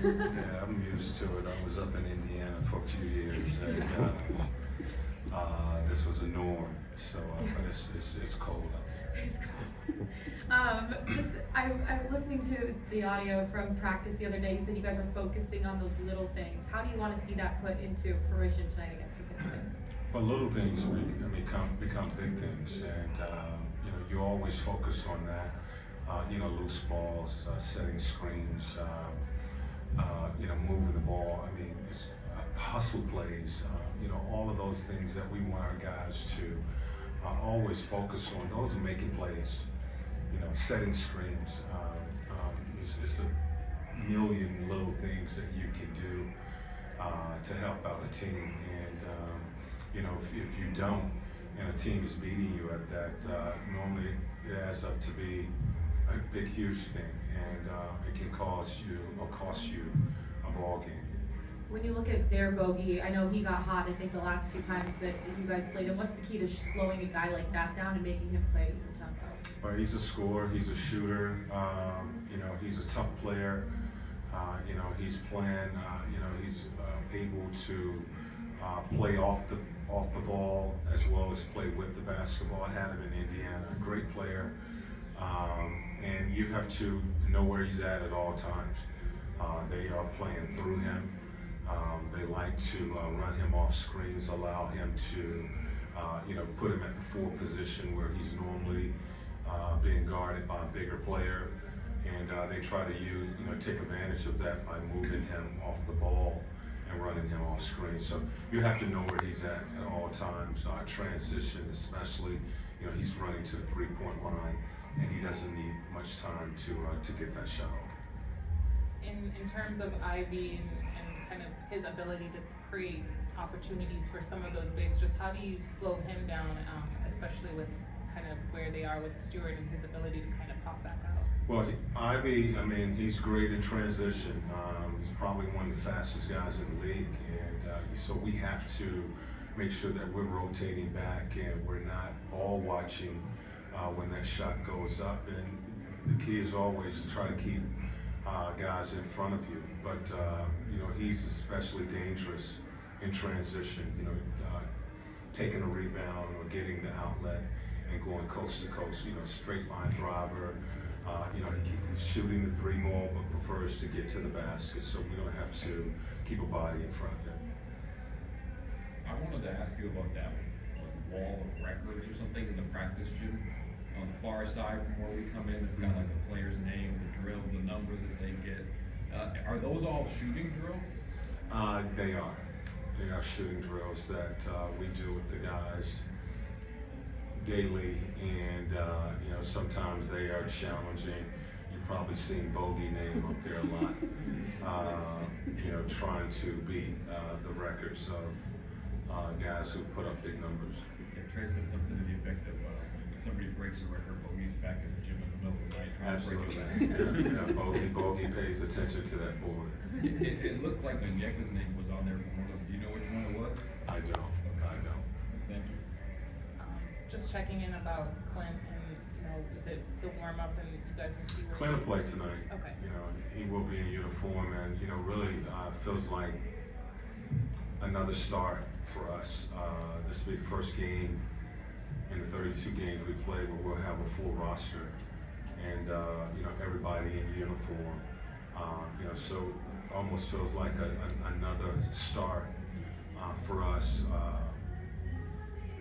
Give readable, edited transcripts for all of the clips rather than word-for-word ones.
Yeah, I'm used to it. I was up in Indiana for a few years, and this was a norm. So, but it's cold out there. I'm listening to the audio from practice the other day. You said you guys are focusing on those little things. How do you want to see that put into fruition tonight against the Pistons? Well, little things become big things, and you always focus on that. Loose balls, setting screens, moving the ball. I mean, it's, hustle plays. All of those things that we want our guys to always focus on. Those are making plays. Setting screens. It's a million little things that you can do to help out a team, and if you don't, and a team is beating you at that, normally it adds up to be a big, huge thing, and it can cost you a ball game. When you look at their bogey, I know he got hot, I think, the last 2 times that you guys played him. What's the key to slowing a guy like that down and making him play the tempo? Well, he's a scorer, he's a shooter, he's a tough player. He's playing, he's able to play off the ball as well as play with the basketball. I had him in Indiana, a great player. And you have to know where he's at all times. They are playing through him. They like to run him off screens, allow him to, put him at the 4 position where he's normally being guarded by a bigger player. And they try to take advantage of that by moving him off the ball and running him off screen. So you have to know where he's at all times. Transition, especially, he's running to the 3-point line, and he doesn't need much time to get that shot off. In terms of Ivy and kind of his ability to create opportunities for some of those bigs, just how do you slow him down, especially with kind of where they are with Stewart and his ability to kind of pop back out? Well, Ivy, he's great in transition. He's probably one of the fastest guys in the league, and so we have to make sure that we're rotating back and we're not all watching when that shot goes up. And the key is always to try to keep guys in front of you. But he's especially dangerous in transition. Taking a rebound or getting the outlet and going coast to coast. Straight line driver. He's shooting the 3 ball, but prefers to get to the basket, so we don't have to keep a body in front of him. I wanted to ask you about that wall of records or something in the practice gym. On the far side from where we come in, it's got like the player's name, the drill, the number that they get. Are those all shooting drills? They are. They are shooting drills that we do with the guys daily, and sometimes they are challenging. You've probably seen Bogey name up there a lot. Trying to beat the records of guys who put up big numbers. Yeah, Trey said something to the effect of when somebody breaks a record, Bogey's back in the gym in the middle of the night trying Absolutely. to break it back. Bogey pays attention to that board. It looked like Onyeka's name was on there for one of them. Do you know which one it was? I don't. Thank you. Just checking in about Clint and, is it the warm up and you guys will see where Clint will play tonight. Okay. He will be in uniform, and really feels like another start for us. This will be the first game in the 32 games we play where we'll have a full roster, and everybody in uniform. So almost feels like another start for us.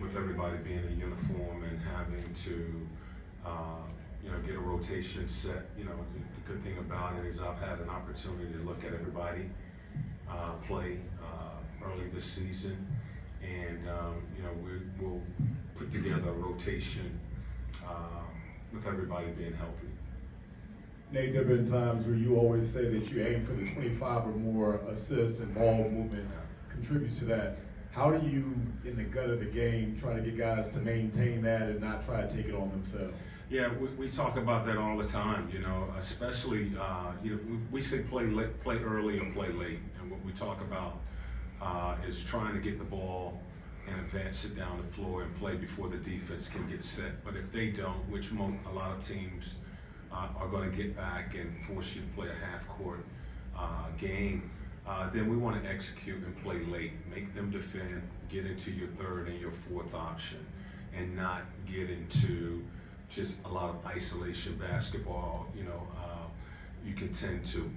With everybody being in uniform and having to, get a rotation set. The good thing about it is I've had an opportunity to look at everybody play early this season, and we'll put together a rotation with everybody being healthy. Nate, there have been times where you always say that you aim for the 25 or more assists, and ball movement contributes to that. How do you, in the gut of the game, try to get guys to maintain that and not try to take it on themselves? Yeah, we talk about that all the time, especially, we say play early or play late. And what we talk about is trying to get the ball and advance it down the floor and play before the defense can get set. But if they don't, which a lot of teams are going to get back and force you to play a half-court game, then we want to execute and play late. Make them defend, get into your third and your fourth option, and not get into just a lot of isolation basketball. You can tend to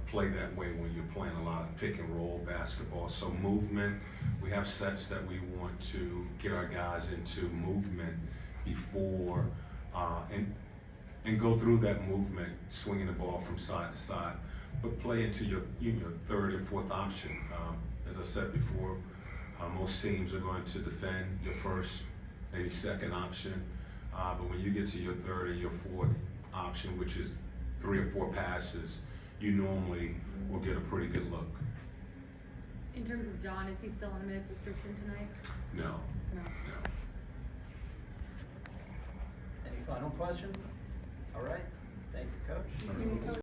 play that way when you're playing a lot of pick and roll basketball. So movement, we have sets that we want to get our guys into movement before, and go through that movement, swinging the ball from side to side, but play into your third and fourth option. As I said before, most teams are going to defend your first, maybe second option, but when you get to your third and your fourth option, which is 3 or 4 passes, you normally will get a pretty good look. In terms of John, is he still on a minutes restriction tonight? No. No. Any final question? All right, thank you, Coach.